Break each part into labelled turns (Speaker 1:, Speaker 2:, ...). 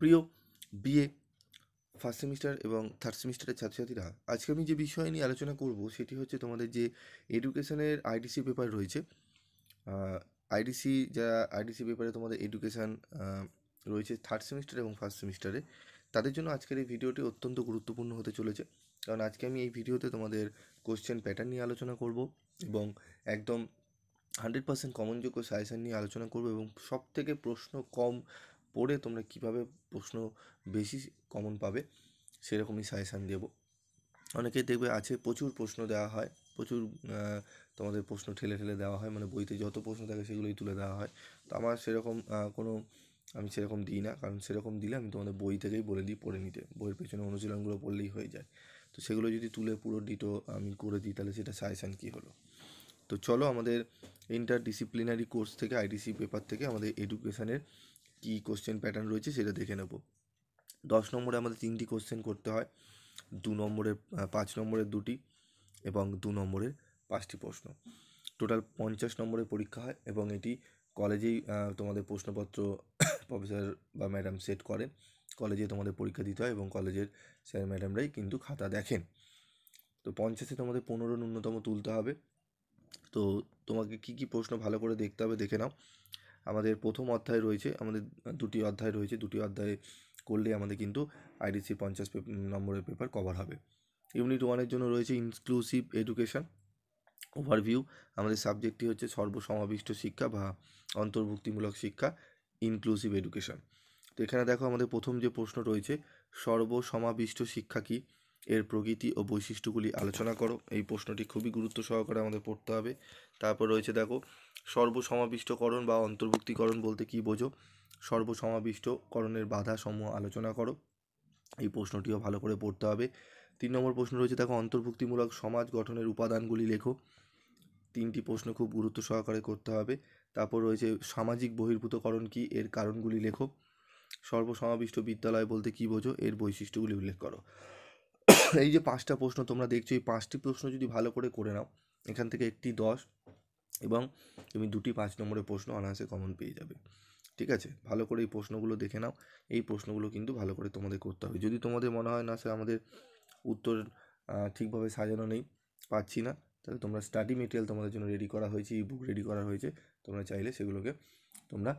Speaker 1: প্রিয় BA first semester এবং third সেমিস্টারের ছাত্রছাত্রীরা, আজকে আমি যে বিষয় নিয়ে আলোচনা করব সেটি হচ্ছে তোমাদের যে এডুকেশনের আইডিসি পেপার রয়েছে। আইডিসি পেপারে তোমাদের এডুকেশান রয়েছে থার্ড সেমিস্টার এবং ফার্স্ট সেমিস্টারে, তাদের জন্য আজকের এই ভিডিওটি অত্যন্ত গুরুত্বপূর্ণ হতে চলেছে। কারণ আজকে আমি এই ভিডিওতে তোমাদের কোশ্চেন প্যাটার্ন নিয়ে আলোচনা করব এবং একদম 100% কমনযোগ্য সাজেশান নিয়ে আলোচনা করব এবং সব থেকে প্রশ্ন কম পড়ে তোমরা কিভাবে প্রশ্ন বেশি কমন পাবে সেরকমই সাজেশান দেব। অনেকে দেখবে আছে প্রচুর প্রশ্ন দেওয়া হয়, প্রচুর তোমাদের প্রশ্ন ঠেলে ঠেলে দেওয়া হয়, মানে বইতে যত প্রশ্ন থাকে সেগুলোই তুলে দেওয়া হয়। তো আমার সেরকম আমি সেরকম দিই না, কারণ সেরকম দিলে আমি তোমাদের বই থেকেই বলে দিই পড়ে নিতে, বইয়ের পেছনে অনুশীলনগুলো পড়লেই হয়ে যায়। তো সেগুলো যদি তুলে পুরো ডিটো আমি করে দিই তাহলে সেটা সাজেশান কী হলো। তো চলো আমাদের ইন্টার ডিসিপ্লিনারি কোর্স থেকে আইডিসি পেপার থেকে আমাদের এডুকেশানের কী কোশ্চেন প্যাটার্ন রয়েছে সেটা দেখে নেব। 10 নম্বরে আমাদের 3টি কোশ্চেন করতে হয়, 2 নম্বরের 5 নম্বরের 2টি এবং 2 নম্বরের 5টি প্রশ্ন। টোটাল 50 নম্বরের পরীক্ষা হয় এবং এটি কলেজেই তোমাদের প্রশ্নপত্র প্রফেসর বা ম্যাডাম সেট করেন, কলেজে তোমাদের পরীক্ষা দিতে হয় এবং কলেজের স্যার ম্যাডামরাই কিন্তু খাতা দেখেন। তো 50-এ তোমাদের 15 ন্যূনতম তুলতে হবে। তো তোমাকে কি কি প্রশ্ন ভালো করে দেখতে হবে দেখে নাও। আমাদের প্রথম অধ্যায় রয়েছে, আমাদের 2টি অধ্যায় রয়েছে, 2টি অধ্যায়ে করলে আমাদের কিন্তু আইডিসি 50 নম্বরের পেপার কভার হবে। ইউনিট 1-এর জন্য রয়েছে ইনক্লুসিভ এডুকেশন ওভারভিউ। আমাদের সাবজেক্টটি হচ্ছে সর্বসমাবিষ্ট শিক্ষা বা অন্তর্ভুক্তিমূলক শিক্ষা, ইনক্লুসিভ এডুকেশন। তো এখানে দেখো আমাদের প্রথম যে প্রশ্ন রয়েছে, সর্বসমাবিষ্ট শিক্ষা কী, এর প্রকৃতি ও বৈশিষ্ট্যগুলি আলোচনা করো। এই প্রশ্নটি খুবই গুরুত্ব সহকারে আমাদের পড়তে হবে। তারপর রয়েছে দেখো সর্বসমাবিষ্টকরণ বা অন্তর্ভুক্তিকরণ বলতে কী বোঝো, সর্বসমাবিষ্টকরণের বাধা সমূহ আলোচনা করো। এই প্রশ্নটিও ভালো করে পড়তে হবে। 3 নম্বর প্রশ্ন রয়েছে দেখো অন্তর্ভুক্তিমূলক সমাজ গঠনের উপাদানগুলি লেখো। 3টি প্রশ্ন খুব গুরুত্ব সহকারে করতে হবে। তারপর রয়েছে সামাজিক বহির্ভূতকরণ কী, এর কারণগুলি লেখো। সর্বসমাবিষ্ট বিদ্যালয় বলতে কী বোঝো, এর বৈশিষ্ট্যগুলি উল্লেখ করো। এই যে 5টা প্রশ্ন তোমরা দেখছো, এই 5টি প্রশ্ন যদি ভালো করে নাও, এখান থেকে একটি 10 এবং তুমি 2টি 5 নম্বরের প্রশ্ন অনায়াসে কমন পেয়ে যাবে। ঠিক আছে, ভালো করে এই প্রশ্নগুলো দেখে নাও। এই প্রশ্নগুলো কিন্তু ভালো করে তোমাদের করতে হবে। যদি তোমাদের মনে হয় না স্যার আমাদের উত্তর ঠিকভাবে সাজানো নেই, পাচ্ছি না, তাহলে তোমরা স্টাডি মেটেরিয়াল তোমাদের জন্য রেডি করা হয়েছে, ই বুক রেডি করা হয়েছে, তোমরা চাইলে সেগুলোকে তোমরা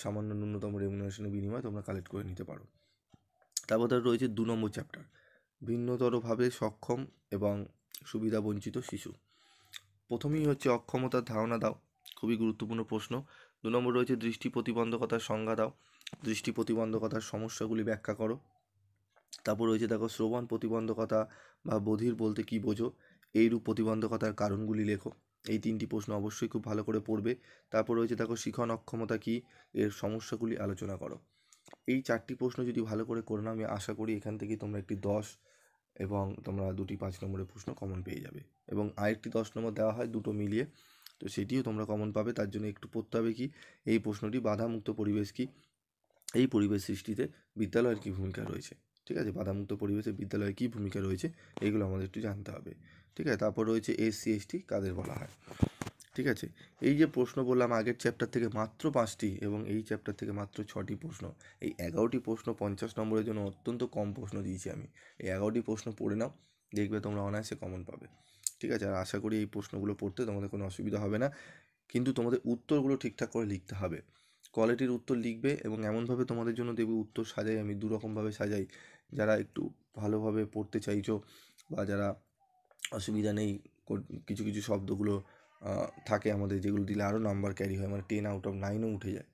Speaker 1: সামান্য ন্যূনতম রেমুনারেশনের বিনিময়ে তোমরা কালেক্ট করে নিতে পারো। তারপর রয়েছে 2 নম্বর চ্যাপ্টার, ভিন্নতরভাবে সক্ষম এবং সুবিধাবঞ্চিত শিশু। প্রথমেই হচ্ছে অক্ষমতার ধারণা দাও, খুবই গুরুত্বপূর্ণ প্রশ্ন। 2 নম্বর রয়েছে দৃষ্টি প্রতিবন্ধকতার সংজ্ঞা দাও, দৃষ্টি প্রতিবন্ধকতার সমস্যাগুলি ব্যাখ্যা করো। তারপর রয়েছে দেখো শ্রবণ প্রতিবন্ধকতা বা বধির বলতে কী বোঝো, এইরূপ প্রতিবন্ধকতার কারণগুলি লেখো। এই 3টি প্রশ্ন অবশ্যই খুব ভালো করে পড়বে। তারপর রয়েছে দেখো শিখন অক্ষমতা কী, এর সমস্যাগুলি আলোচনা করো। এই 4টি প্রশ্ন যদি ভালো করে নাও, আমি আশা করি এখান থেকে তোমরা একটি 10 এবং তোমরা 2টি 5 নম্বরের প্রশ্ন কমন পেয়ে যাবে এবং আরেকটি 10 নম্বর দেওয়া হয় দুটো মিলিয়ে, তো সেটিও তোমরা কমন পাবে। তার জন্য একটু পড়তে হবে কি, এই প্রশ্নটি বাধামুক্ত পরিবেশ কি, এই পরিবেশ সৃষ্টিতে বিদ্যালয়ের কী ভূমিকা রয়েছে। ঠিক আছে, বাধামুক্ত পরিবেশে বিদ্যালয়ের কী ভূমিকা রয়েছে এইগুলো আমাদের একটু জানতে হবে। ঠিক আছে, তারপর রয়েছে SC ST কাদের বলা হয়। ঠিক আছে, এই যে প্রশ্ন বললাম আগের চ্যাপ্টার থেকে মাত্র 5টি এবং এই চ্যাপ্টার থেকে মাত্র 6টি প্রশ্ন, এই 11টি প্রশ্ন 50 নম্বরের জন্য অত্যন্ত কম প্রশ্ন দিয়েছি আমি। এই 11টি প্রশ্ন পড়ে নাও, দেখবে তোমরা অনায়াসে কমন পাবে। ঠিক আছে, আর আশা করি এই প্রশ্নগুলো পড়তে তোমাদের কোনো অসুবিধা হবে না, কিন্তু তোমাদের উত্তরগুলো ঠিকঠাক করে লিখতে হবে। কোয়ালিটির উত্তর লিখবে এবং এমনভাবে তোমাদের জন্য দেখবে উত্তর সাজাই, আমি 2 রকমভাবে সাজাই। যারা একটু ভালোভাবে পড়তে চাইছো বা যারা অসুবিধা নেই, কিছু কিছু শব্দগুলো থাকে আমাদের যেগুলো দিলে আরও নাম্বার ক্যারি হয়, মানে 10 আউট অফ 9ও উঠে যায়,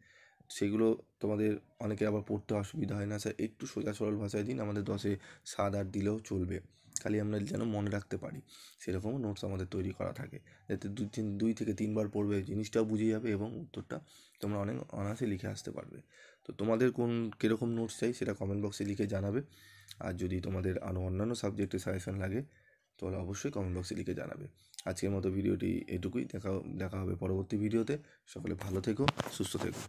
Speaker 1: সেগুলো তোমাদের অনেকের আবার পড়তে অসুবিধা হয় না, স্যার একটু সোজা সরল ভাষায় দিন, আমাদের 10-এ 7 8 দিলেও চলবে, খালি আমরা যেন মনে রাখতে পারি সেরকমও নোটস আমাদের তৈরি করা থাকে, যাতে 2 থেকে 3 বার পড়বে জিনিসটাও বুঝে যাবে এবং উত্তরটা তোমরা অনেক অনায়াসে লিখে আসতে পারবে। তো তোমাদের কীরকম নোটস চাই সেটা কমেন্ট বক্সে লিখে জানাবে। আর যদি তোমাদের আরও অন্যান্য সাবজেক্টে সাজেশন লাগে তাহলে অবশ্যই কমেন্ট বক্সে লিখে জানাবে। আজকের মতো ভিডিওটি এটুকুই, দেখা হবে পরবর্তী ভিডিওতে। সকলে ভালো থেকো, সুস্থ থেকো।